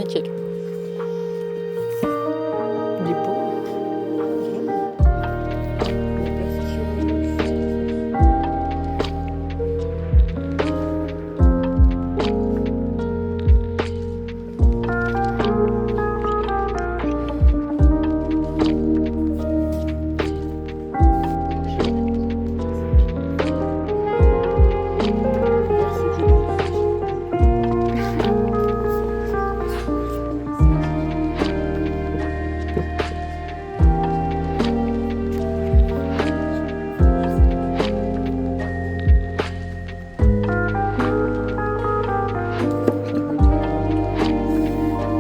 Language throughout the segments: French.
Nickel. Il est beau.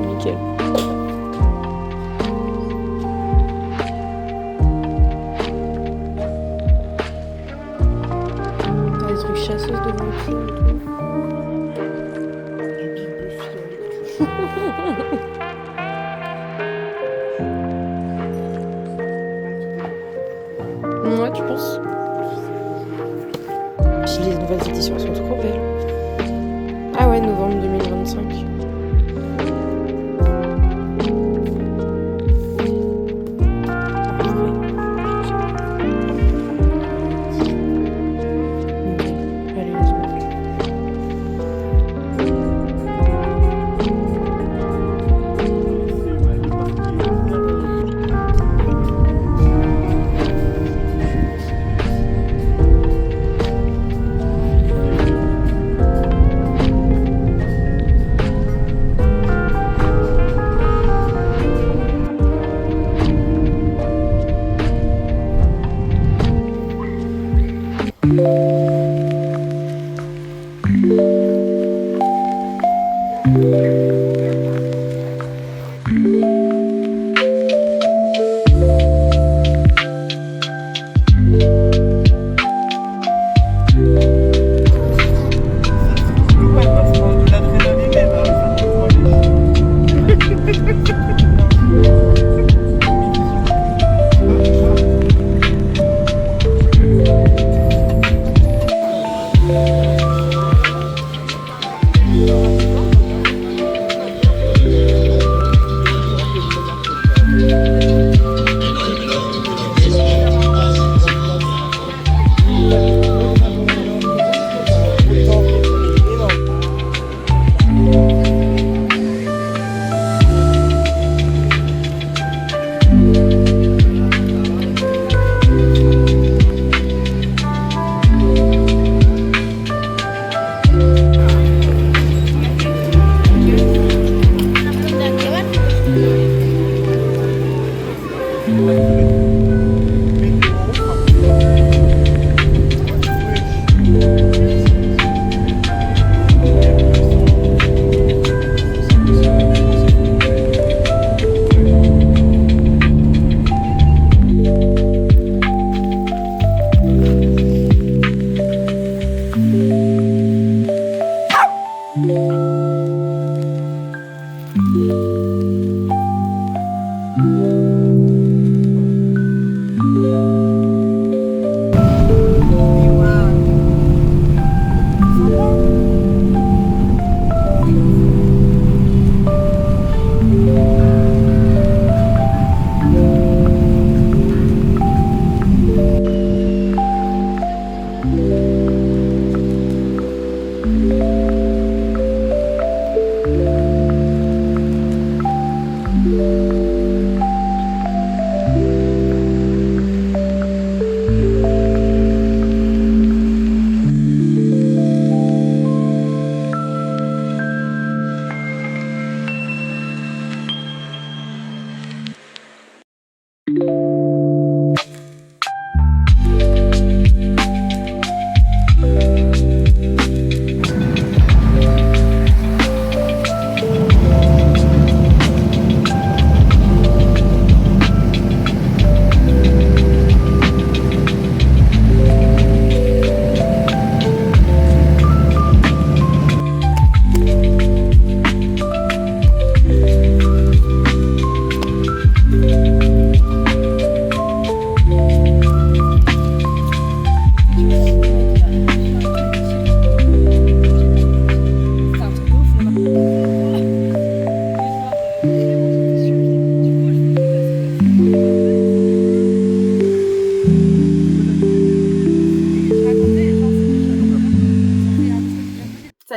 Nickel. T'as des trucs chasseuses devant le feu et tout. Du Big Buffy en lecture. Ouais, tu penses? Puis les nouvelles éditions sont trop belles. Ah ouais, novembre 2025. Allez, let's go. Ouais, parce que l'adrénaline, elle va faire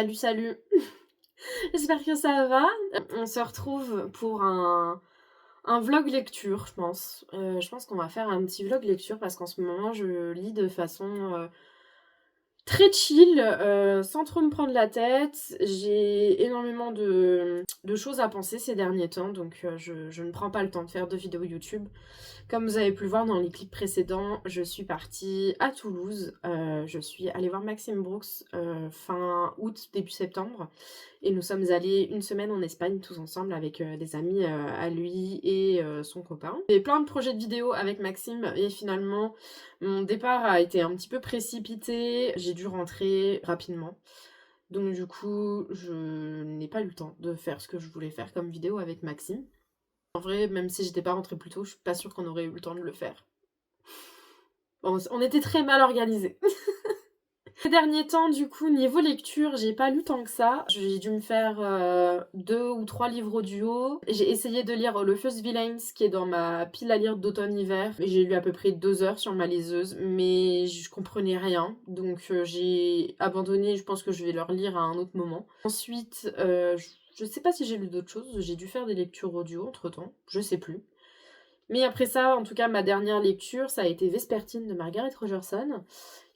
Salut, salut. J'espère que ça va. On se retrouve pour un vlog lecture, je pense. Je pense qu'on va faire un petit vlog lecture parce qu'en ce moment, je lis de façon très chill, sans trop me prendre la tête. J'ai énormément de choses à penser ces derniers temps, donc je ne prends pas le temps de faire de vidéos YouTube. Comme vous avez pu le voir dans les clips précédents, je suis partie à Toulouse. Je suis allée voir Maxime Brooks fin août, début septembre. Et nous sommes allés une semaine en Espagne tous ensemble avec des amis à lui et son copain. J'ai plein de projets de vidéos avec Maxime et finalement mon départ a été un petit peu précipité. J'ai dû rentrer rapidement. Donc du coup, je n'ai pas eu le temps de faire ce que je voulais faire comme vidéo avec Maxime. En vrai, même si j'étais pas rentrée plus tôt, je suis pas sûre qu'on aurait eu le temps de le faire. Bon, on était très mal organisés. Ces derniers temps, du coup, niveau lecture, j'ai pas lu tant que ça. J'ai dû me faire 2 ou 3 livres audio. J'ai essayé de lire Le First Villains, qui est dans ma pile à lire d'automne-hiver. J'ai lu à peu près 2 heures sur ma liseuse, mais je comprenais rien. Donc j'ai abandonné, je pense que je vais le relire à un autre moment. Ensuite, je sais pas si j'ai lu d'autres choses, j'ai dû faire des lectures audio entre-temps, je sais plus. Mais après ça, en tout cas, ma dernière lecture, ça a été Vespertine de Margaret Rogerson,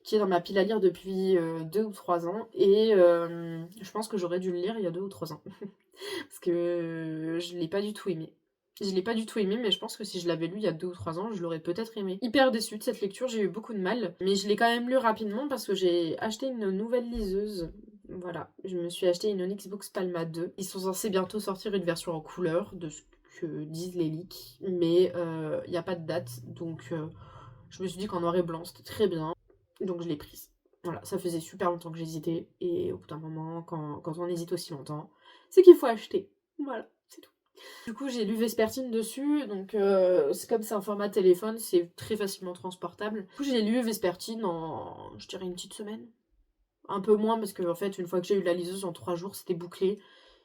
qui est dans ma pile à lire depuis 2 ou 3 ans, et je pense que j'aurais dû le lire il y a 2 ou 3 ans, parce que je l'ai pas du tout aimé. Je l'ai pas du tout aimé, mais je pense que si je l'avais lu il y a 2 ou 3 ans, je l'aurais peut-être aimé. Hyper déçue de cette lecture, j'ai eu beaucoup de mal, mais je l'ai quand même lu rapidement parce que j'ai acheté une nouvelle liseuse. Voilà, je me suis acheté une Onyx Books Palma 2. Ils sont censés bientôt sortir une version en couleur, de ce que disent les leaks, mais il n'y a pas de date, donc je me suis dit qu'en noir et blanc c'était très bien, donc je l'ai prise. Voilà, ça faisait super longtemps que j'hésitais, et au bout d'un moment, quand on hésite aussi longtemps, c'est qu'il faut acheter. Voilà, c'est tout. Du coup, j'ai lu Vespertine dessus, donc c'est comme c'est un format téléphone, c'est très facilement transportable. Du coup, j'ai lu Vespertine en, je dirais, une petite semaine. Un peu moins, parce que en fait, une fois que j'ai eu la liseuse, en 3 jours, c'était bouclé.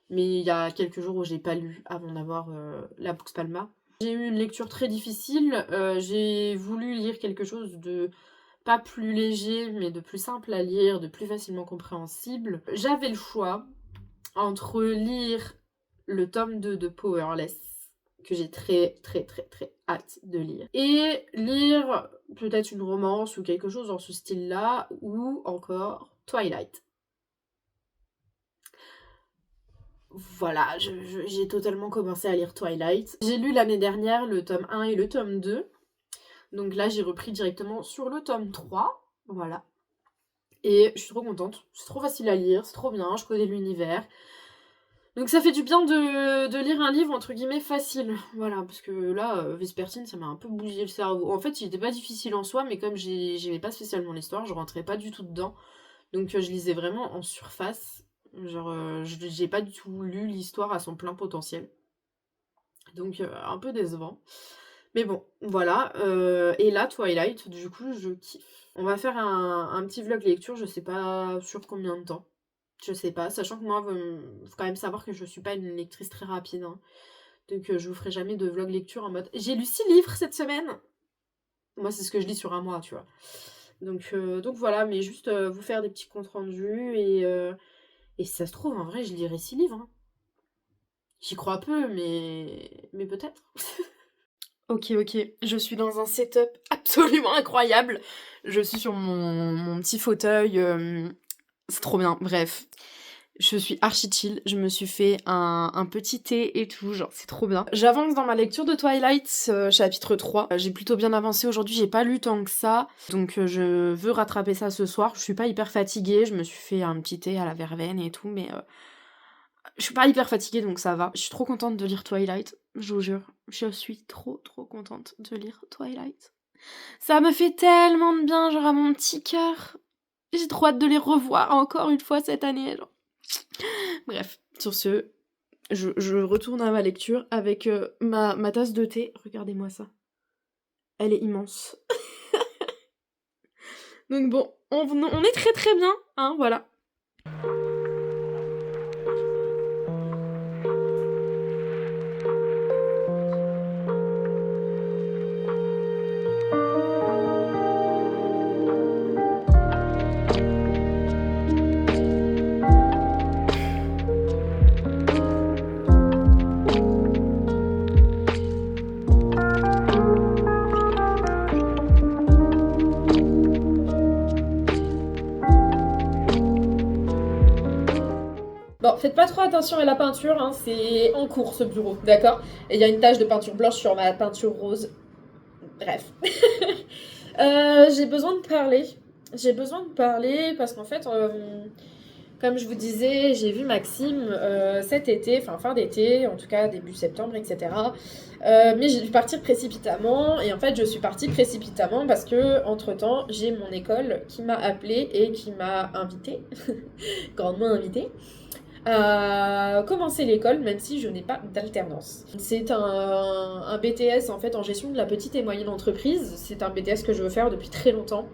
Mais il y a quelques jours où j'ai pas lu avant d'avoir la Books Palma. J'ai eu une lecture très difficile, j'ai voulu lire quelque chose de pas plus léger, mais de plus simple à lire, de plus facilement compréhensible. J'avais le choix entre lire le tome 2 de Powerless, que j'ai très hâte de lire, et lire peut-être une romance ou quelque chose dans ce style-là, ou encore Twilight. Voilà, j'ai totalement commencé à lire Twilight. J'ai lu l'année dernière le tome 1 et le tome 2. Donc là, j'ai repris directement sur le tome 3. Voilà. Et je suis trop contente. C'est trop facile à lire, c'est trop bien, je connais l'univers. Donc ça fait du bien de lire un livre entre guillemets facile. Voilà, parce que là, Vespertine, ça m'a un peu bougé le cerveau. En fait, il était pas difficile en soi, mais comme j'aimais pas spécialement l'histoire, je rentrais pas du tout dedans. Donc je lisais vraiment en surface. Genre, j'ai pas du tout lu l'histoire à son plein potentiel. Donc, un peu décevant. Mais bon, voilà. Et là, Twilight, du coup, je kiffe. On va faire un petit vlog lecture, je sais pas sur combien de temps. Je sais pas, sachant que moi, faut quand même savoir que je suis pas une lectrice très rapide. Hein. Donc, je vous ferai jamais de vlog lecture en mode j'ai lu 6 livres cette semaine. Moi, c'est ce que je lis sur un mois, tu vois. Donc voilà, mais juste vous faire des petits comptes rendus et si ça se trouve, en vrai, je lirai 6 livres. Hein. J'y crois peu, mais peut-être. Ok, je suis dans un setup absolument incroyable. Je suis sur mon petit fauteuil, c'est trop bien, bref. Je suis archi chill, je me suis fait un petit thé et tout, genre c'est trop bien. J'avance dans ma lecture de Twilight, chapitre 3. J'ai plutôt bien avancé aujourd'hui, j'ai pas lu tant que ça, donc je veux rattraper ça ce soir. Je suis pas hyper fatiguée, je me suis fait un petit thé à la verveine et tout, mais je suis pas hyper fatiguée donc ça va. Je suis trop contente de lire Twilight, je vous jure. Je suis trop contente de lire Twilight. Ça me fait tellement de bien, genre à mon petit cœur. J'ai trop hâte de les revoir encore une fois cette année, genre. Bref, sur ce, je retourne à ma lecture avec ma tasse de thé. Regardez-moi ça. Elle est immense. Donc bon, on est très bien, hein, voilà. faites pas trop attention à la peinture, hein, c'est en cours ce bureau, d'accord? Et il y a une tache de peinture blanche sur ma peinture rose. Bref. J'ai besoin de parler. J'ai besoin de parler parce qu'en fait, comme je vous disais, j'ai vu Maxime cet été, enfin fin d'été, en tout cas début septembre, etc. Mais j'ai dû partir précipitamment, et en fait je suis partie précipitamment parce que entre-temps j'ai mon école qui m'a appelée et qui m'a invitée, grandement invitée, à commencer l'école même si je n'ai pas d'alternance. C'est un BTS en fait en gestion de la petite et moyenne entreprise, c'est un BTS que je veux faire depuis très longtemps,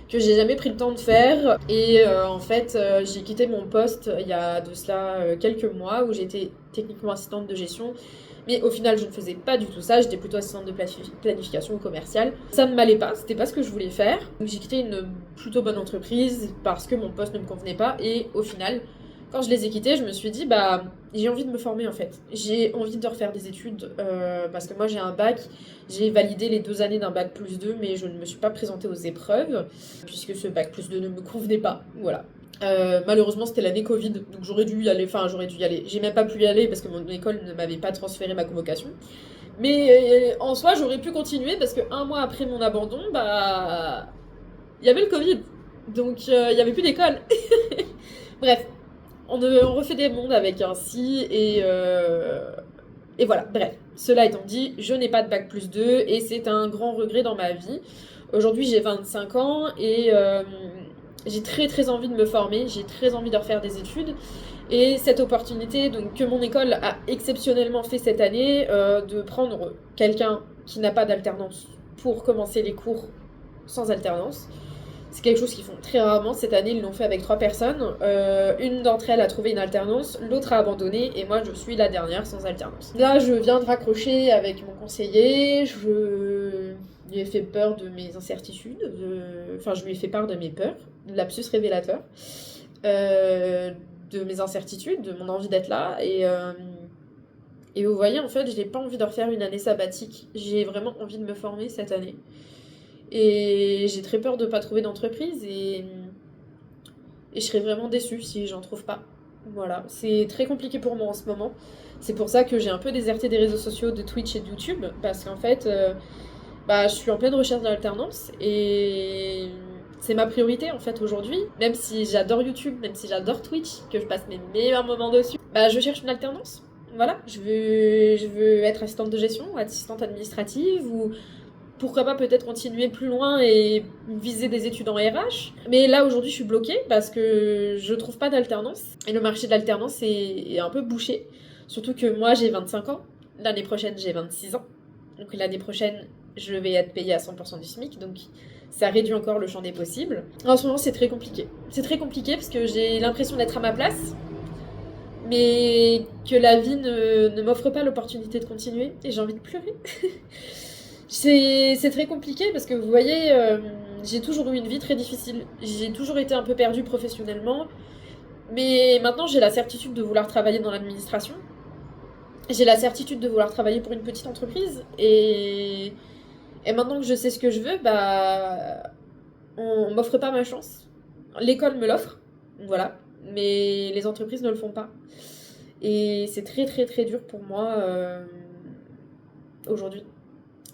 que j'ai jamais pris le temps de faire. Et en fait, j'ai quitté mon poste il y a de cela quelques mois où j'étais techniquement assistante de gestion. Mais au final, je ne faisais pas du tout ça, j'étais plutôt assistante de planification commerciale. Ça ne m'allait pas, c'était pas ce que je voulais faire. Donc j'ai quitté une plutôt bonne entreprise parce que mon poste ne me convenait pas. Et au final, quand je les ai quittés, je me suis dit, bah, j'ai envie de me former en fait. J'ai envie de refaire des études parce que moi j'ai un bac, j'ai validé les 2 années d'un bac plus 2, mais je ne me suis pas présentée aux épreuves puisque ce bac plus 2 ne me convenait pas. Voilà. Malheureusement, c'était l'année Covid, donc j'aurais dû y aller. Enfin, j'aurais dû y aller. J'ai même pas pu y aller parce que mon école ne m'avait pas transféré ma convocation. Mais en soi, j'aurais pu continuer parce que 1 mois après mon abandon, bah, il y avait le Covid, donc il y avait plus d'école. Bref, on refait des mondes avec un si et voilà. Bref, cela étant dit, je n'ai pas de bac plus 2 et c'est un grand regret dans ma vie. Aujourd'hui, j'ai 25 ans et j'ai très très envie de me former, j'ai très envie de refaire des études. Et cette opportunité donc, que mon école a exceptionnellement fait cette année, de prendre quelqu'un qui n'a pas d'alternance pour commencer les cours sans alternance, c'est quelque chose qu'ils font très rarement. Cette année, ils l'ont fait avec 3 personnes. Une d'entre elles a trouvé une alternance, l'autre a abandonné, et moi, je suis la dernière sans alternance. Là, je viens de raccrocher avec mon conseiller. Je lui ai fait peur de mes incertitudes. Enfin, je lui ai fait part de mes peurs. Lapsus révélateur. De mes incertitudes, de mon envie d'être là. Et vous voyez, en fait, je n'ai pas envie de refaire une année sabbatique. J'ai vraiment envie de me former cette année. Et j'ai très peur de ne pas trouver d'entreprise et je serais vraiment déçue si j'en trouve pas. Voilà, c'est très compliqué pour moi en ce moment. C'est pour ça que j'ai un peu déserté des réseaux sociaux, de Twitch et de YouTube, parce qu'en fait, bah, je suis en pleine recherche d'alternance et c'est ma priorité en fait aujourd'hui. Même si j'adore YouTube, même si j'adore Twitch, que je passe mes meilleurs moments dessus, bah, je cherche une alternance. Voilà, je veux être assistante de gestion, assistante administrative ou pourquoi pas peut-être continuer plus loin et viser des études en RH. Mais là aujourd'hui je suis bloquée parce que je trouve pas d'alternance. Et le marché de l'alternance est un peu bouché. Surtout que moi j'ai 25 ans, l'année prochaine j'ai 26 ans. Donc l'année prochaine je vais être payée à 100% du SMIC. Donc ça réduit encore le champ des possibles. En ce moment c'est très compliqué. C'est très compliqué parce que j'ai l'impression d'être à ma place. Mais que la vie ne m'offre pas l'opportunité de continuer. Et j'ai envie de pleurer. C'est très compliqué parce que vous voyez, j'ai toujours eu une vie très difficile. J'ai toujours été un peu perdue professionnellement. Mais maintenant, j'ai la certitude de vouloir travailler dans l'administration. J'ai la certitude de vouloir travailler pour une petite entreprise. Et maintenant que je sais ce que je veux, bah, on m'offre pas ma chance. L'école me l'offre, voilà. Mais les entreprises ne le font pas. Et c'est très très très dur pour moi aujourd'hui.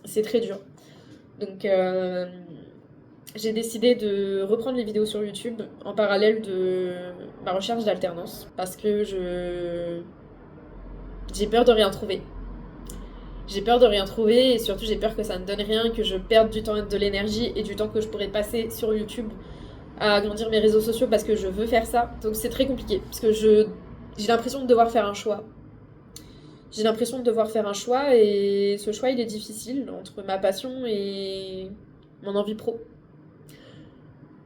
C'est très dur. Donc j'ai décidé de reprendre les vidéos sur YouTube en parallèle de ma recherche d'alternance parce que j'ai peur de rien trouver. J'ai peur de rien trouver et surtout j'ai peur que ça ne donne rien, que je perde du temps et de l'énergie et du temps que je pourrais passer sur YouTube à agrandir mes réseaux sociaux parce que je veux faire ça. Donc c'est très compliqué parce que j'ai l'impression de devoir faire un choix. J'ai l'impression de devoir faire un choix et ce choix il est difficile entre ma passion et mon envie pro.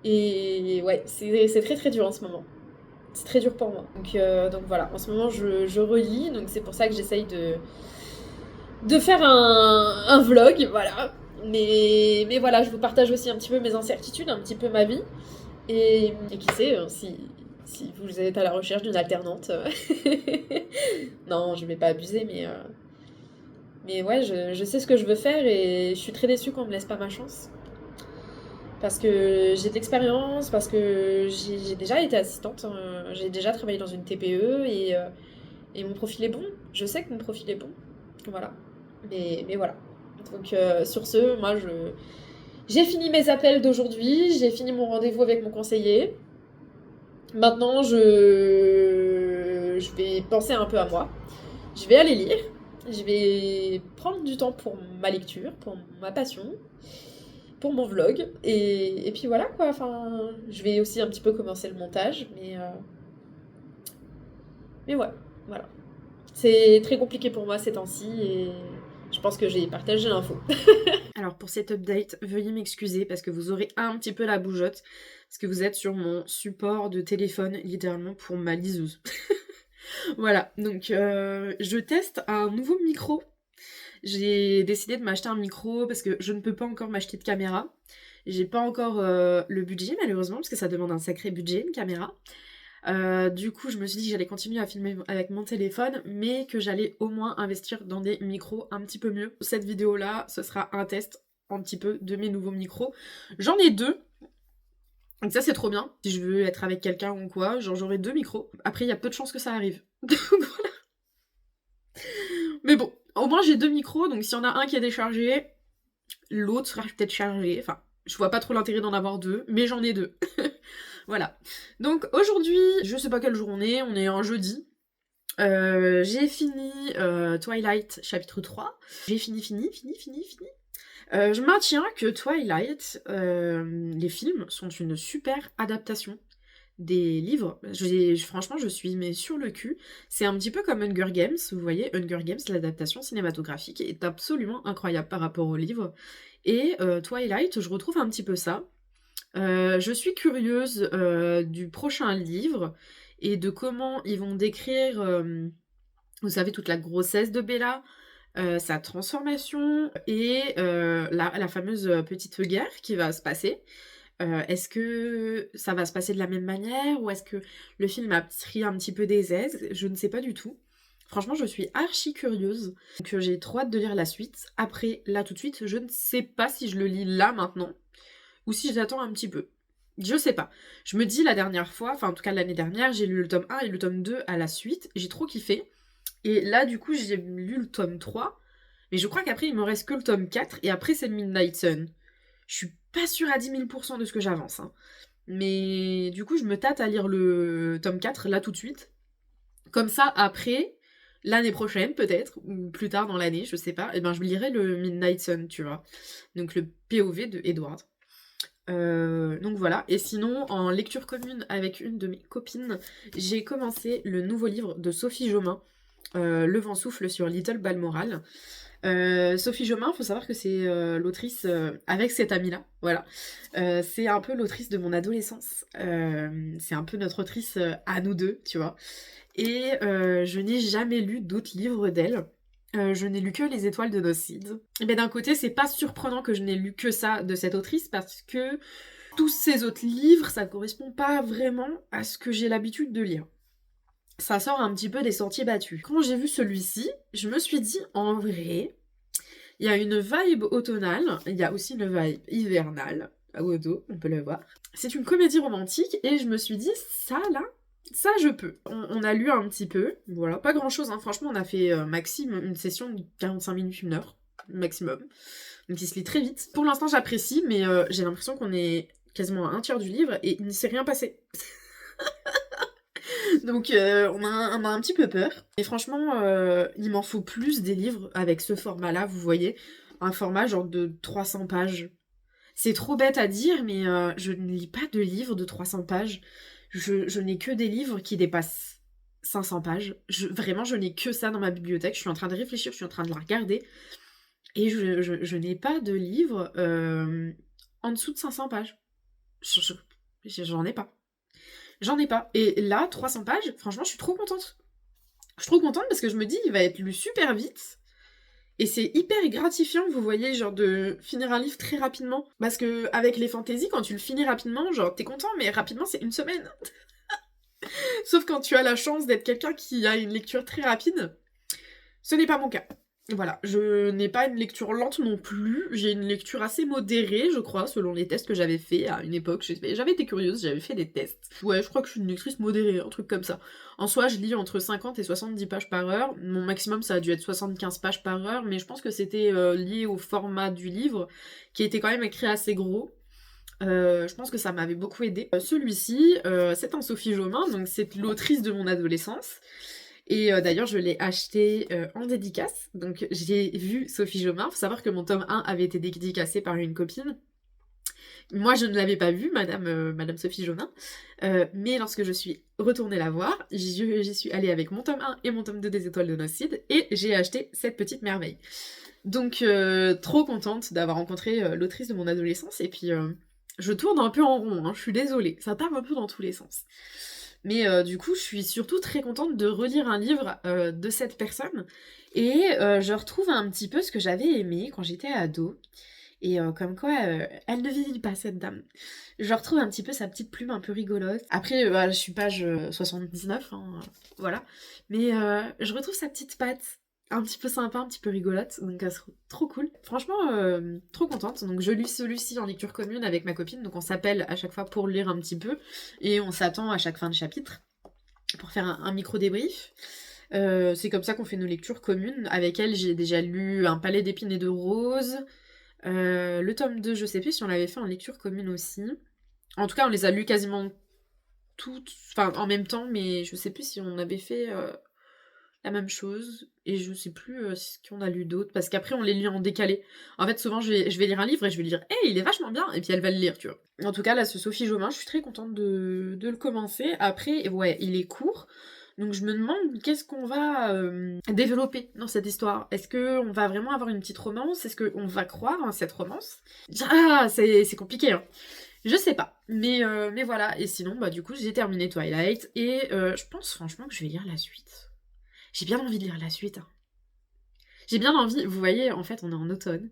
Et ouais, c'est très très dur en ce moment. C'est très dur pour moi. Donc voilà, en ce moment je relis, donc c'est pour ça que j'essaye de faire un vlog, voilà. Mais voilà, je vous partage aussi un petit peu mes incertitudes, un petit peu ma vie. Et qui sait, si vous êtes à la recherche d'une alternante. Non, je vais pas abuser, mais ouais, je sais ce que je veux faire et je suis très déçue qu'on me laisse pas ma chance. parce que j'ai de l'expérience, parce que j'ai déjà été assistante, j'ai déjà travaillé dans une TPE et mon profil est bon. Je sais que mon profil est bon. Voilà. Mais voilà. Donc sur ce, j'ai fini mes appels d'aujourd'hui, j'ai fini mon rendez-vous avec mon conseiller. Maintenant, je vais penser un peu à moi. Je vais aller lire. Je vais prendre du temps pour ma lecture, pour ma passion, pour mon vlog. Et puis voilà quoi. Enfin, je vais aussi un petit peu commencer le montage. Mais ouais, voilà. C'est très compliqué pour moi ces temps-ci et je pense que j'ai partagé l'info. Alors pour cette update, veuillez m'excuser parce que vous aurez un petit peu la bougeotte. Parce que vous êtes sur mon support de téléphone, littéralement pour ma liseuse. Voilà, donc je teste un nouveau micro. J'ai décidé de m'acheter un micro parce que je ne peux pas encore m'acheter de caméra. J'ai pas encore le budget malheureusement parce que ça demande un sacré budget, une caméra. Du coup, je me suis dit que j'allais continuer à filmer avec mon téléphone, mais que j'allais au moins investir dans des micros un petit peu mieux. Cette vidéo-là, ce sera un test un petit peu de mes nouveaux micros. J'en ai deux. Donc ça, c'est trop bien. Si je veux être avec quelqu'un ou quoi, genre j'aurai deux micros. Après, il y a peu de chances que ça arrive. Donc voilà. Mais bon, au moins j'ai deux micros, donc s'il y en a un qui est déchargé, l'autre sera peut-être chargé. Enfin, je vois pas trop l'intérêt d'en avoir deux, mais j'en ai deux. Voilà. Donc aujourd'hui, je sais pas quel jour on est un jeudi. J'ai fini Twilight chapitre 3. J'ai fini. Je maintiens que Twilight, les films, sont une super adaptation des livres. Franchement, je suis mais sur le cul. C'est un petit peu comme Hunger Games, vous voyez, Hunger Games, l'adaptation cinématographique est absolument incroyable par rapport au livre. Et Twilight, je retrouve un petit peu ça. Je suis curieuse du prochain livre et de comment ils vont décrire, vous savez, toute la grossesse de Bella, sa transformation et la fameuse petite guerre qui va se passer. Est-ce que ça va se passer de la même manière ou est-ce que le film a pris un petit peu des aises? Je ne sais pas du tout. Franchement, je suis archi curieuse. Donc j'ai trop hâte de lire la suite. Après, là tout de suite, je ne sais pas si je le lis là maintenant ou si j'attends un petit peu. Je sais pas. Je me dis la dernière fois, enfin en tout cas l'année dernière, j'ai lu le tome 1 et le tome 2 à la suite. J'ai trop kiffé. Et là du coup j'ai lu le tome 3. Mais je crois qu'après il me reste que le tome 4 et après c'est le Midnight Sun. Je suis pas sûre à 10 000% de ce que j'avance. Hein. Mais du coup je me tâte à lire le tome 4 là tout de suite. Comme ça après, l'année prochaine peut-être, ou plus tard dans l'année, je sais pas, et ben je lirai le Midnight Sun, tu vois. Donc le POV de Edward. Donc voilà, et sinon en lecture commune avec une de mes copines, j'ai commencé le nouveau livre de Sophie Jomain, Le vent souffle sur Little Balmoral. Sophie Jomain, faut savoir que c'est l'autrice avec cette amie-là, voilà. C'est un peu l'autrice de mon adolescence, c'est un peu notre autrice à nous deux, tu vois. Et je n'ai jamais lu d'autres livres d'elle. Je n'ai lu que Les Étoiles de Nocide. Mais d'un côté, c'est pas surprenant que je n'ai lu que ça de cette autrice parce que tous ces autres livres, ça correspond pas vraiment à ce que j'ai l'habitude de lire. Ça sort un petit peu des sentiers battus. Quand j'ai vu celui-ci, je me suis dit, en vrai, il y a une vibe automnale, il y a aussi une vibe hivernale, à Odo, on peut le voir. C'est une comédie romantique et je me suis dit, ça là, ça je peux. On a lu un petit peu, voilà, pas grand chose, hein. Franchement on a fait maximum une session de 45 minutes, une heure, maximum. Donc il se lit très vite. Pour l'instant j'apprécie, mais j'ai l'impression qu'on est quasiment à un tiers du livre et il ne s'est rien passé. Donc on a un petit peu peur. Et franchement, il m'en faut plus des livres avec ce format-là, vous voyez. Un format genre de 300 pages. C'est trop bête à dire, mais je ne lis pas de livres de 300 pages. Je n'ai que des livres qui dépassent 500 pages. Vraiment, je n'ai que ça dans ma bibliothèque. Je suis en train de réfléchir, je suis en train de la regarder. Et je n'ai pas de livre en dessous de 500 pages. J'en ai pas. J'en ai pas. Et là, 300 pages, franchement, je suis trop contente. Je suis trop contente parce que je me dis, il va être lu super vite. Et c'est hyper gratifiant, vous voyez, genre de finir un livre très rapidement. Parce que avec les fantaisies, quand tu le finis rapidement, genre t'es content, mais rapidement c'est une semaine. Sauf quand tu as la chance d'être quelqu'un qui a une lecture très rapide. Ce n'est pas mon cas. Voilà, je n'ai pas une lecture lente non plus, j'ai une lecture assez modérée, je crois, selon les tests que j'avais fait à une époque. J'avais été curieuse, j'avais fait des tests. Ouais, je crois que je suis une lectrice modérée, un truc comme ça. En soi, je lis entre 50 et 70 pages par heure. Mon maximum, ça a dû être 75 pages par heure, mais je pense que c'était lié au format du livre, qui était quand même écrit assez gros. Je pense que ça m'avait beaucoup aidé. Celui-ci, c'est un Sophie Jomain, donc c'est l'autrice de mon adolescence. Et d'ailleurs, je l'ai acheté en dédicace. Donc, j'ai vu Sophie Jomain. Faut savoir que mon tome 1 avait été dédicacé par une copine. Moi, je ne l'avais pas vu, Madame Sophie Jomain. Mais lorsque je suis retournée la voir, j'y suis allée avec mon tome 1 et mon tome 2 des Étoiles de Nocide. Et j'ai acheté cette petite merveille. Donc, trop contente d'avoir rencontré l'autrice de mon adolescence. Et puis, je tourne un peu en rond, hein, je suis désolée. Ça part un peu dans tous les sens. Mais du coup, je suis surtout très contente de relire un livre de cette personne. Et je retrouve un petit peu ce que j'avais aimé quand j'étais ado. Et comme quoi, elle ne vieillit pas, cette dame. Je retrouve un petit peu sa petite plume un peu rigolote. Après, je suis page 79, hein, voilà. Mais je retrouve sa petite patte un petit peu sympa, un petit peu rigolote. Donc, trop cool. Franchement, trop contente. Donc, je lis celui-ci en lecture commune avec ma copine. Donc, on s'appelle à chaque fois pour lire un petit peu. Et on s'attend à chaque fin de chapitre pour faire un micro débrief. C'est comme ça qu'on fait nos lectures communes. Avec elle, j'ai déjà lu Un palais d'épines et de roses. Le tome 2, je sais plus si on l'avait fait en lecture commune aussi. En tout cas, on les a lus quasiment toutes, enfin en même temps, mais je sais plus si on avait fait la même chose. Et je sais plus ce qu'on a lu d'autres, parce qu'après on les lit en décalé. En fait, souvent je vais lire un livre et je vais dire hey, il est vachement bien, et puis elle va le lire, tu vois. En tout cas, là, ce Sophie Jomain, je suis très contente de le commencer. Après, ouais, il est court. Donc je me demande qu'est-ce qu'on va développer dans cette histoire. Est-ce qu'on va vraiment avoir une petite romance? Est-ce qu'on va croire en cette romance? Ah, c'est compliqué, hein. Je sais pas. Mais voilà. Et sinon, bah du coup, j'ai terminé Twilight. Et je pense franchement que je vais lire la suite. J'ai bien envie de lire la suite, hein. J'ai bien envie. Vous voyez, en fait, on est en automne.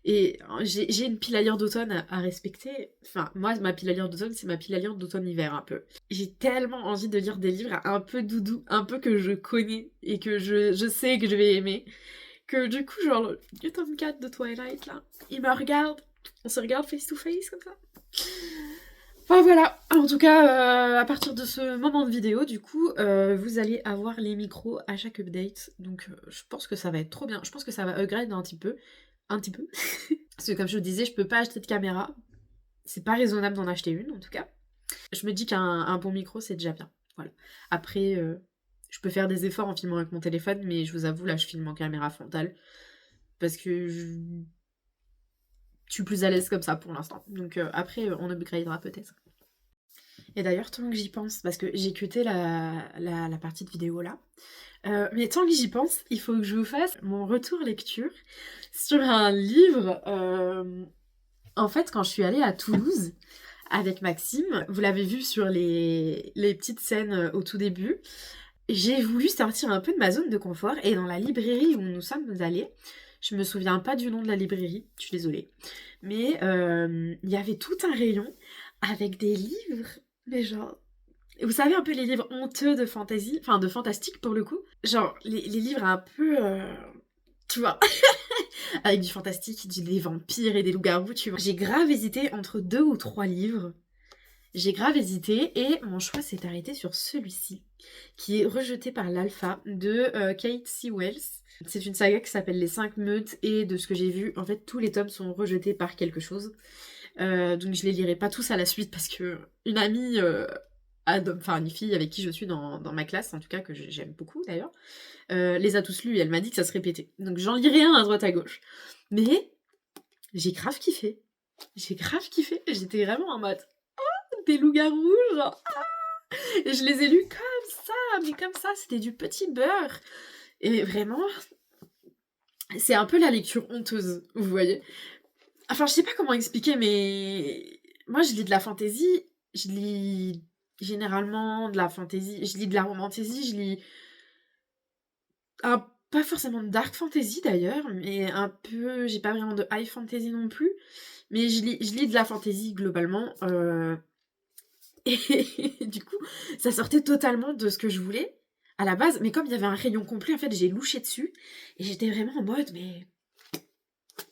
Et j'ai une pile à lire d'automne à respecter. Enfin, moi, ma pile à lire d'automne, c'est ma pile à lire d'automne-hiver un peu. J'ai tellement envie de lire des livres un peu doudou, un peu que je connais et que je sais que je vais aimer, que du coup, genre, le tome 4 de Twilight, là, il me regarde, on se regarde face to face, comme ça. Enfin voilà, en tout cas, à partir de ce moment de vidéo, du coup, vous allez avoir les micros à chaque update. Donc je pense que ça va être trop bien. Je pense que ça va upgrade un petit peu. Un petit peu. Parce que comme je vous disais, je peux pas acheter de caméra. C'est pas raisonnable d'en acheter une, en tout cas. Je me dis qu'un bon micro, c'est déjà bien. Voilà. Après, je peux faire des efforts en filmant avec mon téléphone, mais je vous avoue, là, je filme en caméra frontale. Parce que je suis plus à l'aise comme ça pour l'instant. Donc après, on upgradera peut-être. Et d'ailleurs, tant que j'y pense, parce que j'ai cuté la partie de vidéo là, mais tant que j'y pense, il faut que je vous fasse mon retour lecture sur un livre. En fait, quand je suis allée à Toulouse avec Maxime, vous l'avez vu sur les petites scènes au tout début, j'ai voulu sortir un peu de ma zone de confort et dans la librairie où nous sommes allés, je me souviens pas du nom de la librairie, je suis désolée, mais il y avait tout un rayon avec des livres, mais genre vous savez un peu les livres honteux de fantasy, enfin de fantastique pour le coup, genre les livres un peu, tu vois, avec du fantastique, des vampires et des loups-garous, tu vois. J'ai grave hésité entre 2 ou 3 livres. J'ai grave hésité et mon choix s'est arrêté sur celui-ci, qui est Rejeté par l'Alpha de Kate C. Wells. C'est une saga qui s'appelle Les 5 Meutes et de ce que j'ai vu, en fait, tous les tomes sont rejetés par quelque chose. Donc je les lirai pas tous à la suite parce que une amie, enfin une fille avec qui je suis dans ma classe, en tout cas que j'aime beaucoup d'ailleurs, les a tous lus et elle m'a dit que ça se répétait. Donc j'en lirai un à droite à gauche. Mais j'ai grave kiffé. J'ai grave kiffé. J'étais vraiment en mode des loups-garous, genre. Et je les ai lus comme ça, mais comme ça, c'était du petit beurre. Et vraiment, c'est un peu la lecture honteuse, vous voyez. Enfin, je sais pas comment expliquer, mais moi, je lis de la fantasy, je lis généralement de la fantasy, je lis de la romantasy, je lis pas forcément de dark fantasy d'ailleurs, mais un peu, j'ai pas vraiment de high fantasy non plus, mais je lis de la fantasy globalement, et du coup, ça sortait totalement de ce que je voulais. à la base, mais comme il y avait un rayon complet, en fait, j'ai louché dessus et j'étais vraiment en mode, mais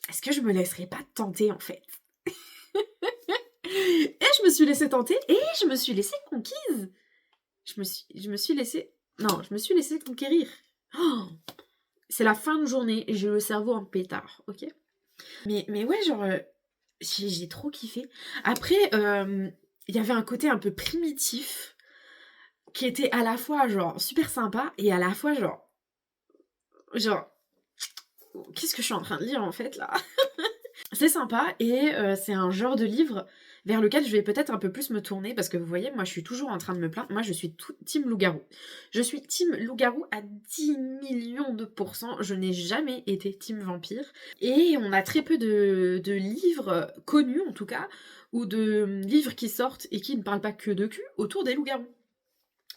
est-ce que je me laisserais pas tenter, en fait? Et je me suis laissée tenter et je me suis laissée conquise. Je me suis laissée... Non, je me suis laissée conquérir. Oh, c'est la fin de journée et j'ai le cerveau en pétard, ok? Mais ouais, genre, j'ai trop kiffé. Après, il y avait un côté un peu primitif qui était à la fois, genre, super sympa et à la fois, genre, qu'est-ce que je suis en train de lire, en fait, là? C'est sympa et c'est un genre de livre vers lequel je vais peut-être un peu plus me tourner parce que vous voyez, moi, je suis toujours en train de me plaindre. Moi, je suis team loup-garou. Je suis team loup-garou à 10 millions de pourcents. Je n'ai jamais été team vampire. Et on a très peu de livres connus, en tout cas, ou de livres qui sortent et qui ne parlent pas que de cul autour des loups-garous.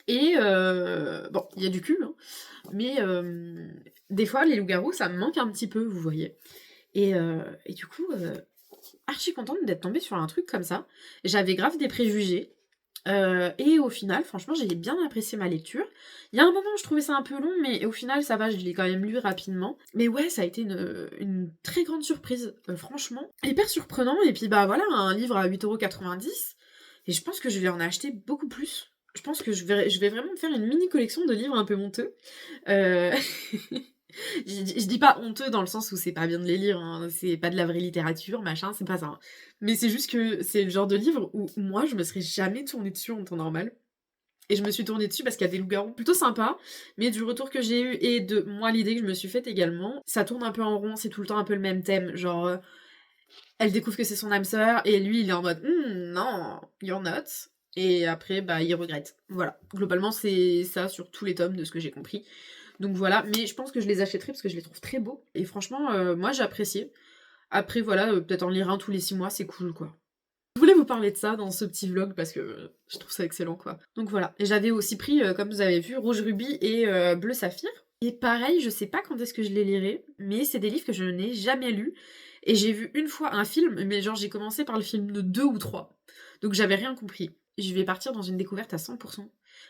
Et bon, il y a du cul, hein, mais des fois, les loups-garous, ça me manque un petit peu, vous voyez. Et du coup, archi contente d'être tombée sur un truc comme ça. J'avais grave des préjugés. Et au final, franchement, j'ai bien apprécié ma lecture. Il y a un moment, je trouvais ça un peu long, mais au final, ça va, je l'ai quand même lu rapidement. Mais ouais, ça a été une très grande surprise, franchement. Hyper surprenant, et puis bah voilà, un livre à 8,90 €, et je pense que je vais en acheter beaucoup plus. Je pense que je vais vraiment me faire une mini collection de livres un peu honteux. Euh... je dis pas honteux dans le sens où c'est pas bien de les lire, hein, c'est pas de la vraie littérature, machin, c'est pas ça. Hein. Mais c'est juste que c'est le genre de livre où moi je me serais jamais tournée dessus en temps normal. Et je me suis tournée dessus parce qu'il y a des loups-garous plutôt sympas, mais du retour que j'ai eu et de moi l'idée que je me suis faite également, ça tourne un peu en rond, c'est tout le temps un peu le même thème, genre elle découvre que c'est son âme sœur et lui il est en mode non, you're not. Et après bah il regrette. Voilà, globalement c'est ça sur tous les tomes de ce que j'ai compris. Donc voilà, mais je pense que je les achèterai parce que je les trouve très beaux. Et franchement, moi j'ai apprécié. Après voilà, peut-être en lire un tous les 6 mois, c'est cool quoi. Je voulais vous parler de ça dans ce petit vlog parce que je trouve ça excellent quoi. Donc voilà. Et j'avais aussi pris, comme vous avez vu, Rouge Rubis et Bleu Saphir. Et pareil, je sais pas quand est-ce que je les lirai, mais c'est des livres que je n'ai jamais lus. Et j'ai vu une fois un film, mais genre j'ai commencé par le film de 2 ou 3. Donc j'avais rien compris. Je vais partir dans une découverte à 100%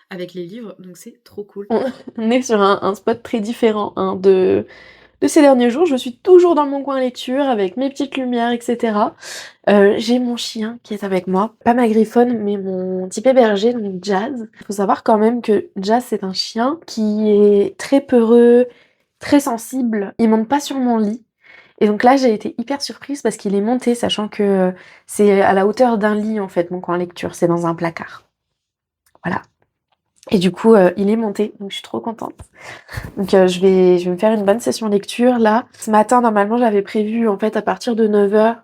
avec les livres, donc c'est trop cool. On est sur un spot très différent hein, de ces derniers jours. Je suis toujours dans mon coin lecture avec mes petites lumières, etc. J'ai mon chien qui est avec moi, pas ma griffonne, mais mon petit berger, donc Jazz. Il faut savoir quand même que Jazz, c'est un chien qui est très peureux, très sensible. Il monte pas sur mon lit. Et donc là, j'ai été hyper surprise parce qu'il est monté, sachant que c'est à la hauteur d'un lit, en fait, mon coin lecture. C'est dans un placard. Voilà. Et du coup, il est monté, donc je suis trop contente. Donc je vais me faire une bonne session lecture, là. Ce matin, normalement, j'avais prévu, en fait, à partir de 9h,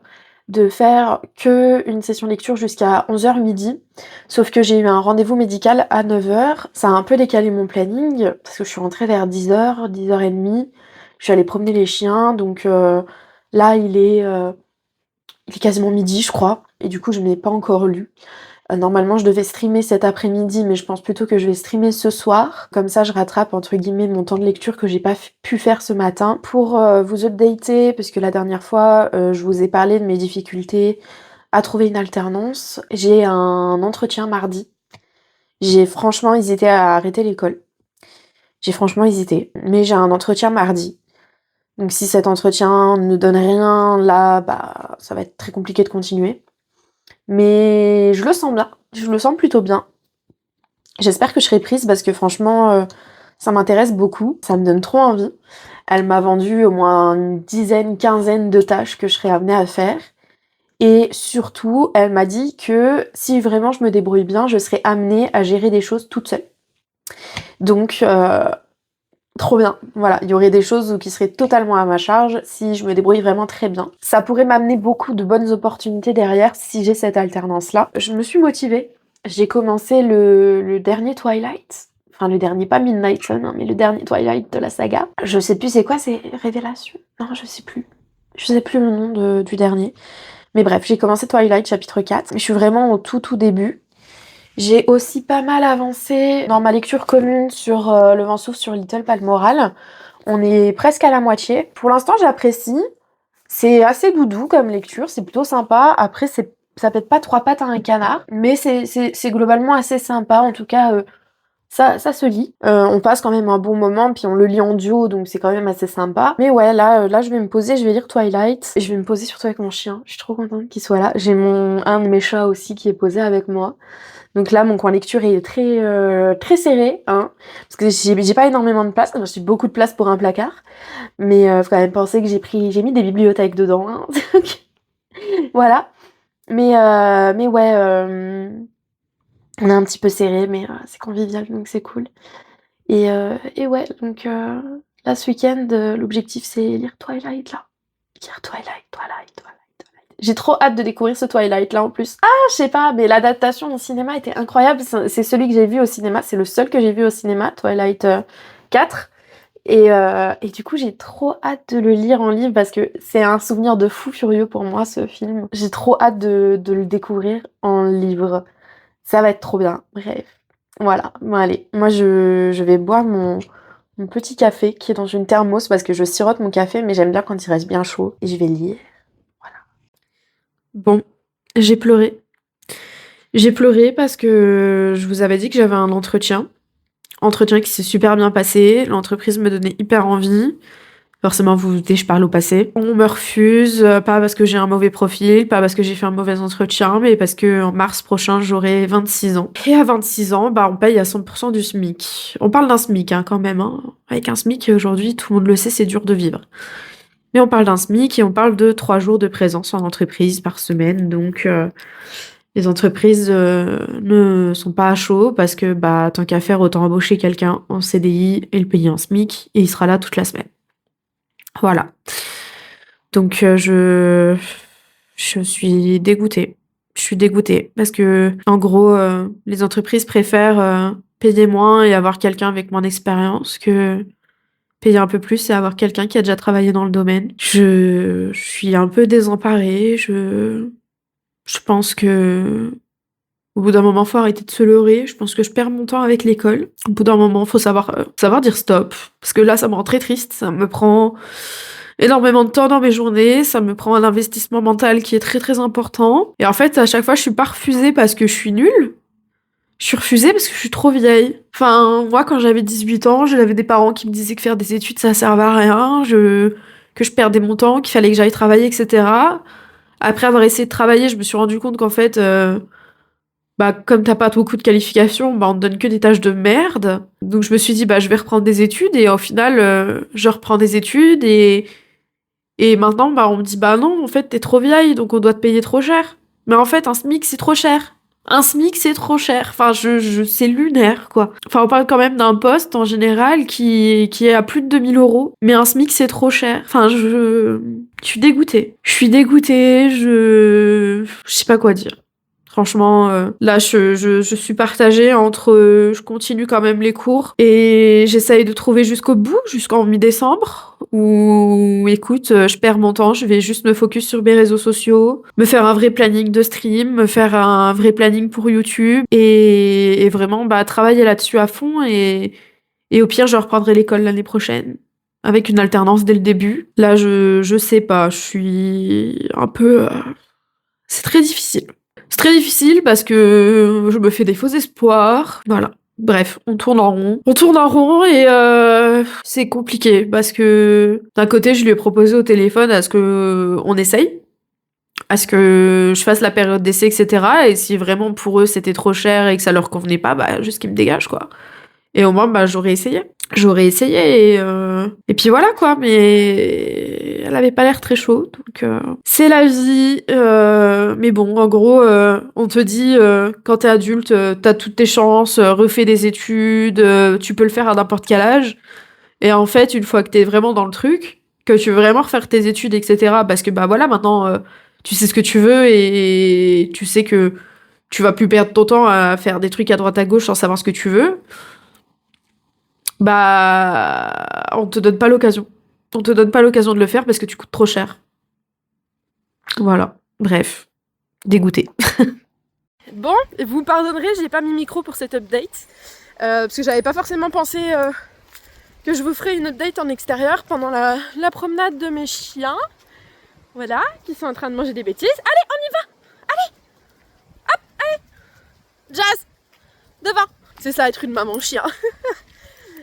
de faire que une session lecture jusqu'à 11h midi. Sauf que j'ai eu un rendez-vous médical à 9h. Ça a un peu décalé mon planning, parce que je suis rentrée vers 10h, 10h30. Je suis allée promener les chiens, donc là, il est quasiment midi, je crois. Et du coup, je n'ai pas encore lu. Normalement, je devais streamer cet après-midi, mais je pense plutôt que je vais streamer ce soir. Comme ça, je rattrape, entre guillemets, mon temps de lecture que j'ai pas pu faire ce matin. Pour vous updater, parce que la dernière fois, je vous ai parlé de mes difficultés à trouver une alternance. J'ai un entretien mardi. J'ai franchement hésité à arrêter l'école. J'ai franchement hésité. Mais j'ai un entretien mardi. Donc si cet entretien ne donne rien, là, bah, ça va être très compliqué de continuer. Mais je le sens bien, je le sens plutôt bien. J'espère que je serai prise parce que franchement, ça m'intéresse beaucoup, ça me donne trop envie. Elle m'a vendu au moins une dizaine, quinzaine de tâches que je serais amenée à faire. Et surtout, elle m'a dit que si vraiment je me débrouille bien, je serais amenée à gérer des choses toute seule. Donc, trop bien. Voilà, il y aurait des choses qui seraient totalement à ma charge si je me débrouille vraiment très bien. Ça pourrait m'amener beaucoup de bonnes opportunités derrière si j'ai cette alternance-là. Je me suis motivée. J'ai commencé le dernier Twilight. Enfin, le dernier, pas Midnight Sun, hein, mais le dernier Twilight de la saga. Je sais plus c'est quoi, c'est Révélation? Non, je sais plus. Je sais plus le nom du dernier. Mais bref, j'ai commencé Twilight chapitre 4. Je suis vraiment au tout début. J'ai aussi pas mal avancé dans ma lecture commune sur Le vent souffle sur Little Balmoral. On est presque à la moitié. Pour l'instant, j'apprécie. C'est assez doudou comme lecture, c'est plutôt sympa. Après, ça pète pas trois pattes à un canard, mais c'est globalement assez sympa. En tout cas, ça se lit. On passe quand même un bon moment, puis on le lit en duo, donc c'est quand même assez sympa. Mais ouais, là je vais me poser, je vais lire Twilight. Et je vais me poser surtout avec mon chien. Je suis trop contente qu'il soit là. J'ai un de mes chats aussi qui est posé avec moi. Donc là, mon coin lecture est très serré, hein, parce que j'ai pas énormément de place. J'ai beaucoup de place pour un placard, mais faut quand même penser que j'ai mis des bibliothèques dedans, hein. Donc, voilà. Mais ouais, on est un petit peu serré, mais c'est convivial, donc c'est cool. Et ouais, donc là, ce week-end, l'objectif, c'est lire Twilight, là. Lire Twilight. J'ai trop hâte de découvrir ce Twilight-là, en plus. Ah, je sais pas, mais l'adaptation au cinéma était incroyable. C'est celui que j'ai vu au cinéma, c'est le seul que j'ai vu au cinéma, Twilight 4. Et du coup, j'ai trop hâte de le lire en livre parce que c'est un souvenir de fou furieux pour moi, ce film. J'ai trop hâte de le découvrir en livre. Ça va être trop bien. Bref. Voilà. Bon, allez. Moi, je vais boire mon petit café qui est dans une thermos parce que je sirote mon café, mais j'aime bien quand il reste bien chaud. Et je vais lire. Voilà. Bon. J'ai pleuré. J'ai pleuré parce que je vous avais dit que j'avais un entretien. Entretien qui s'est super bien passé. L'entreprise me donnait hyper envie. Forcément, vous vous doutez, je parle au passé. On me refuse, pas parce que j'ai un mauvais profil, pas parce que j'ai fait un mauvais entretien, mais parce que en mars prochain, j'aurai 26 ans. Et à 26 ans, on paye à 100% du SMIC. On parle d'un SMIC, hein, quand même, hein. Avec un SMIC, aujourd'hui, tout le monde le sait, c'est dur de vivre. Mais on parle d'un SMIC et on parle de 3 jours de présence en entreprise par semaine, donc les entreprises ne sont pas à chaud parce que, tant qu'à faire, autant embaucher quelqu'un en CDI et le payer en SMIC, et il sera là toute la semaine. Voilà. Donc je suis dégoûtée. Je suis dégoûtée parce que en gros, les entreprises préfèrent payer moins et avoir quelqu'un avec moins d'expérience que payer un peu plus et avoir quelqu'un qui a déjà travaillé dans le domaine. Je suis un peu désemparée. Je pense que au bout d'un moment, faut arrêter de se leurrer. Je pense que je perds mon temps avec l'école. Au bout d'un moment, faut savoir dire stop. Parce que là, ça me rend très triste. Ça me prend énormément de temps dans mes journées. Ça me prend un investissement mental qui est très très important. Et en fait, à chaque fois, je suis pas refusée parce que je suis nulle. Je suis refusée parce que je suis trop vieille. Enfin, moi, quand j'avais 18 ans, j'avais des parents qui me disaient que faire des études, ça servait à rien. Que je perdais mon temps, qu'il fallait que j'aille travailler, etc. Après avoir essayé de travailler, je me suis rendu compte qu'en fait... comme t'as pas beaucoup de qualifications, on te donne que des tâches de merde. Donc je me suis dit, je vais reprendre des études. Et au final, je reprends des études. Et maintenant, on me dit, non, en fait, t'es trop vieille, donc on doit te payer trop cher. Mais en fait, un SMIC, c'est trop cher. Un SMIC, c'est trop cher. Enfin, c'est lunaire, quoi. Enfin, on parle quand même d'un poste, en général, qui est à plus de 2000 €. Mais un SMIC, c'est trop cher. Enfin, je suis dégoûtée. Je sais pas quoi dire. Franchement, là, je suis partagée entre je continue quand même les cours et j'essaye de trouver jusqu'au bout, jusqu'en mi-décembre, ou écoute, je perds mon temps, je vais juste me focus sur mes réseaux sociaux, me faire un vrai planning de stream, me faire un vrai planning pour YouTube et vraiment travailler là-dessus à fond et au pire, je reprendrai l'école l'année prochaine. Avec une alternance dès le début. Là, je sais pas, je suis un peu... C'est très difficile. C'est très difficile parce que je me fais des faux espoirs. Voilà. Bref, on tourne en rond. On tourne en rond et c'est compliqué parce que d'un côté, je lui ai proposé au téléphone à ce que on essaye, à ce que je fasse la période d'essai, etc. Et si vraiment pour eux c'était trop cher et que ça leur convenait pas, juste qu'ils me dégagent, quoi. Et au moins, j'aurais essayé. J'aurais essayé et puis voilà, quoi. Mais elle avait pas l'air très chaud, donc c'est la vie. Mais bon, en gros, on te dit, quand t'es adulte, t'as toutes tes chances, refais des études, tu peux le faire à n'importe quel âge. Et en fait, une fois que t'es vraiment dans le truc, que tu veux vraiment refaire tes études, etc., parce que voilà, maintenant, tu sais ce que tu veux et tu sais que tu vas plus perdre ton temps à faire des trucs à droite à gauche sans savoir ce que tu veux. On te donne pas l'occasion. On te donne pas l'occasion de le faire parce que tu coûtes trop cher. Voilà. Bref. Dégoûtée. Bon, vous me pardonnerez, j'ai pas mis micro pour cette update. Parce que j'avais pas forcément pensé que je vous ferais une update en extérieur pendant la promenade de mes chiens. Voilà, qui sont en train de manger des bêtises. Allez, on y va! Allez! Hop, allez! Jazz! Devant! c'est ça être une maman chien.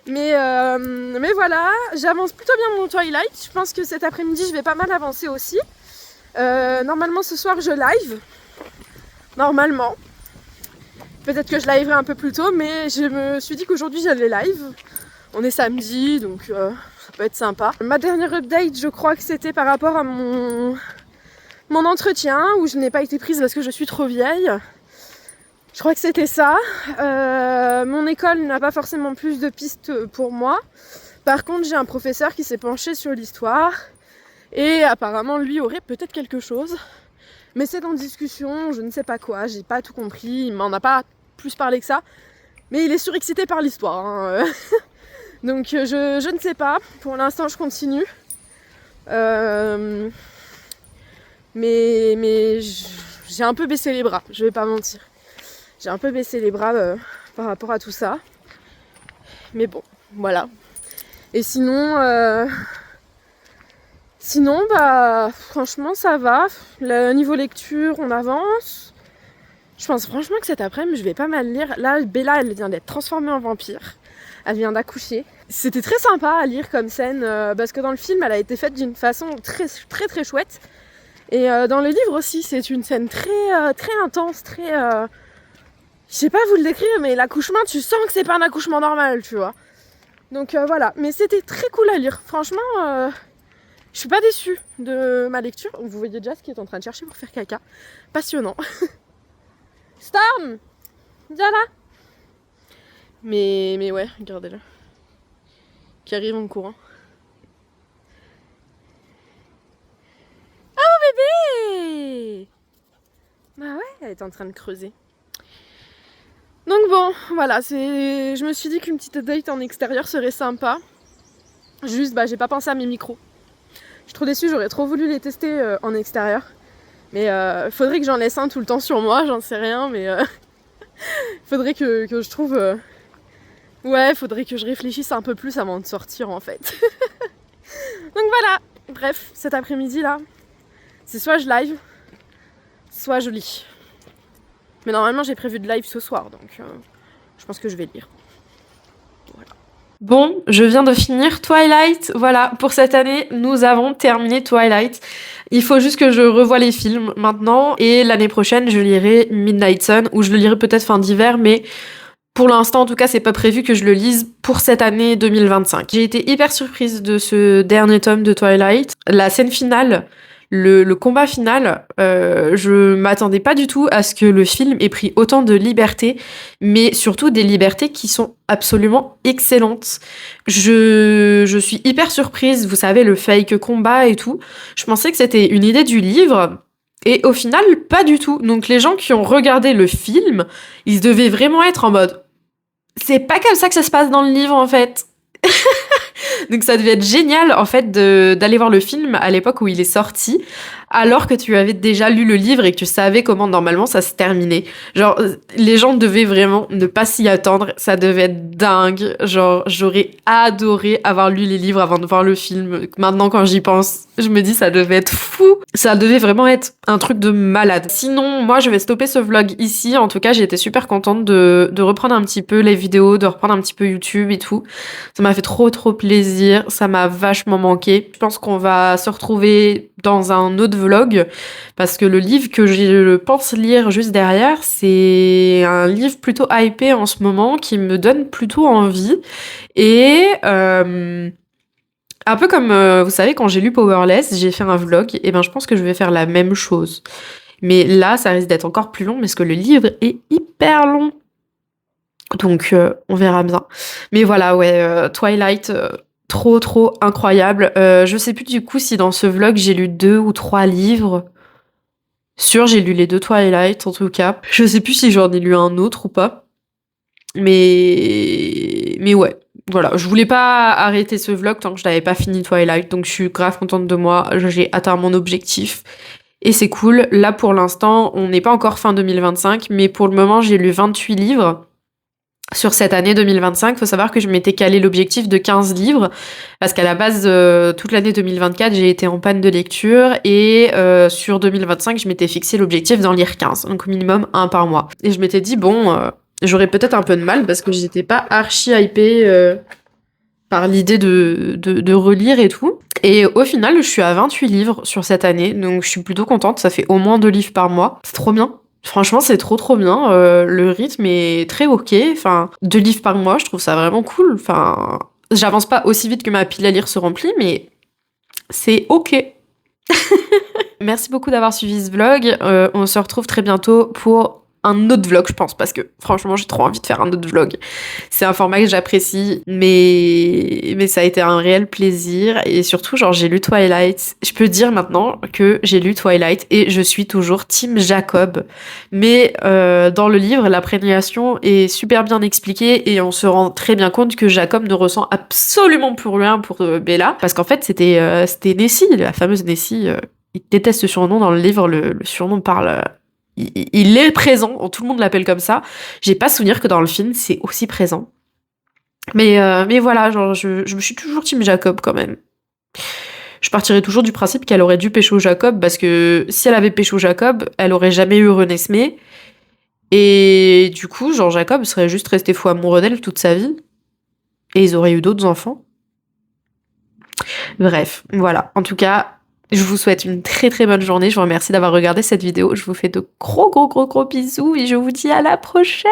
Mais voilà, j'avance plutôt bien mon Twilight. Je pense que cet après-midi, je vais pas mal avancer aussi. Normalement, ce soir, je live. Normalement. Peut-être que je liverai un peu plus tôt, mais je me suis dit qu'aujourd'hui, j'allais live. On est samedi, donc ça peut être sympa. Ma dernière update, je crois que c'était par rapport à mon entretien, où je n'ai pas été prise parce que je suis trop vieille. Je crois que c'était ça. Mon école n'a pas forcément plus de pistes pour moi. Par contre, j'ai un professeur qui s'est penché sur l'histoire et apparemment lui aurait peut-être quelque chose. Mais c'est en discussion, je ne sais pas quoi, j'ai pas tout compris, il m'en a pas plus parlé que ça. Mais il est surexcité par l'histoire. Hein. Donc je ne sais pas. Pour l'instant, je continue. Mais j'ai un peu baissé les bras, je vais pas mentir. J'ai un peu baissé les bras par rapport à tout ça. Mais bon, voilà. Et sinon, bah, franchement, ça va. Le niveau lecture, on avance. Je pense franchement que cet après-midi, je vais pas mal lire. Là, Bella, elle vient d'être transformée en vampire. Elle vient d'accoucher. C'était très sympa à lire comme scène, parce que dans le film, elle a été faite d'une façon très, très, très chouette. Et dans le livre aussi, c'est une scène très, très intense, très... Je sais pas vous le décrire, mais l'accouchement, tu sens que c'est pas un accouchement normal, tu vois. Donc voilà, mais c'était très cool à lire. Franchement, je suis pas déçue de ma lecture. Vous voyez Jazz qui est en train de chercher pour faire caca. Passionnant. Storm, viens là. Mais ouais, regardez-le. Qui arrive en courant. Oh bébé! Bah ouais, elle est en train de creuser. Donc bon, voilà, je me suis dit qu'une petite date en extérieur serait sympa. Juste, bah j'ai pas pensé à mes micros. Je suis trop déçue, j'aurais trop voulu les tester en extérieur. Mais faudrait que j'en laisse un tout le temps sur moi, j'en sais rien, mais faudrait que je trouve... Ouais, faudrait que je réfléchisse un peu plus avant de sortir en fait. Donc voilà, bref, cet après-midi là, c'est soit je live, soit je lis. Mais normalement j'ai prévu de live ce soir, donc je pense que je vais lire. Voilà. Bon, je viens de finir Twilight. Voilà, pour cette année, nous avons terminé Twilight. Il faut juste que je revoie les films maintenant. Et l'année prochaine, je lirai Midnight Sun, ou je le lirai peut-être fin d'hiver, mais pour l'instant, en tout cas, c'est pas prévu que je le lise pour cette année 2025. J'ai été hyper surprise de ce dernier tome de Twilight. La scène finale, le combat final, je m'attendais pas du tout à ce que le film ait pris autant de liberté, mais surtout des libertés qui sont absolument excellentes. Je suis hyper surprise, vous savez, le fake combat et tout. Je pensais que c'était une idée du livre, et au final, pas du tout. Donc les gens qui ont regardé le film, ils devaient vraiment être en mode « C'est pas comme ça que ça se passe dans le livre, en fait !» Donc ça devait être génial en fait d'aller voir le film à l'époque où il est sorti, alors que tu avais déjà lu le livre et que tu savais comment normalement ça se terminait. Genre les gens devaient vraiment ne pas s'y attendre, ça devait être dingue. Genre j'aurais adoré avoir lu les livres avant de voir le film. Maintenant quand j'y pense, je me dis ça devait être fou. Ça devait vraiment être un truc de malade. Sinon moi je vais stopper ce vlog ici. En tout cas j'ai été super contente de reprendre un petit peu les vidéos, de reprendre un petit peu YouTube et tout. Ça m'a fait trop plaisir, ça m'a vachement manqué. Je pense qu'on va se retrouver dans un autre vlog parce que le livre que je pense lire juste derrière, c'est un livre plutôt hypé en ce moment qui me donne plutôt envie et un peu comme vous savez quand j'ai lu Powerless, j'ai fait un vlog et ben je pense que je vais faire la même chose. Mais là, ça risque d'être encore plus long parce que le livre est hyper long. Donc on verra bien. Mais voilà, ouais, Twilight, trop incroyable. Je sais plus du coup si dans ce vlog j'ai lu 2 ou 3 livres. Sûr, j'ai lu les 2 Twilight en tout cas. Je sais plus si j'en ai lu un autre ou pas. Mais ouais, voilà. Je voulais pas arrêter ce vlog tant que je n'avais pas fini Twilight. Donc je suis grave contente de moi. J'ai atteint mon objectif. Et c'est cool. Là pour l'instant, on n'est pas encore fin 2025. Mais pour le moment, j'ai lu 28 livres. Sur cette année 2025, faut savoir que je m'étais calé l'objectif de 15 livres, parce qu'à la base, toute l'année 2024, j'ai été en panne de lecture, et sur 2025, je m'étais fixé l'objectif d'en lire 15, donc au minimum 1 par mois. Et je m'étais dit, bon, j'aurais peut-être un peu de mal parce que j'étais pas archi hypée par l'idée de relire et tout. Et au final, je suis à 28 livres sur cette année, donc je suis plutôt contente. Ça fait au moins 2 livres par mois. C'est trop bien. Franchement, c'est trop bien. Le rythme est très ok. Enfin, 2 livres par mois, je trouve ça vraiment cool. Enfin, j'avance pas aussi vite que ma pile à lire se remplit, mais c'est ok. Merci beaucoup d'avoir suivi ce vlog. On se retrouve très bientôt pour un autre vlog, je pense, parce que franchement, j'ai trop envie de faire un autre vlog. C'est un format que j'apprécie, mais ça a été un réel plaisir. Et surtout, genre, j'ai lu Twilight. Je peux dire maintenant que j'ai lu Twilight et je suis toujours Team Jacob. Mais dans le livre, la prégnation est super bien expliquée et on se rend très bien compte que Jacob ne ressent absolument plus rien pour Bella. Parce qu'en fait, c'était Nessie, la fameuse Nessie. Il déteste ce surnom dans le livre, le surnom parle... Il est présent, tout le monde l'appelle comme ça. J'ai pas souvenir que dans le film, c'est aussi présent. Mais voilà, genre, je me suis toujours team Jacob quand même. Je partirais toujours du principe qu'elle aurait dû pécho Jacob, parce que si elle avait pécho Jacob, elle aurait jamais eu Renesmee. Et du coup, genre, Jacob serait juste resté fou amoureux d'elle toute sa vie. Et ils auraient eu d'autres enfants. Bref, voilà. En tout cas... Je vous souhaite une très bonne journée. Je vous remercie d'avoir regardé cette vidéo. Je vous fais de gros bisous et je vous dis à la prochaine.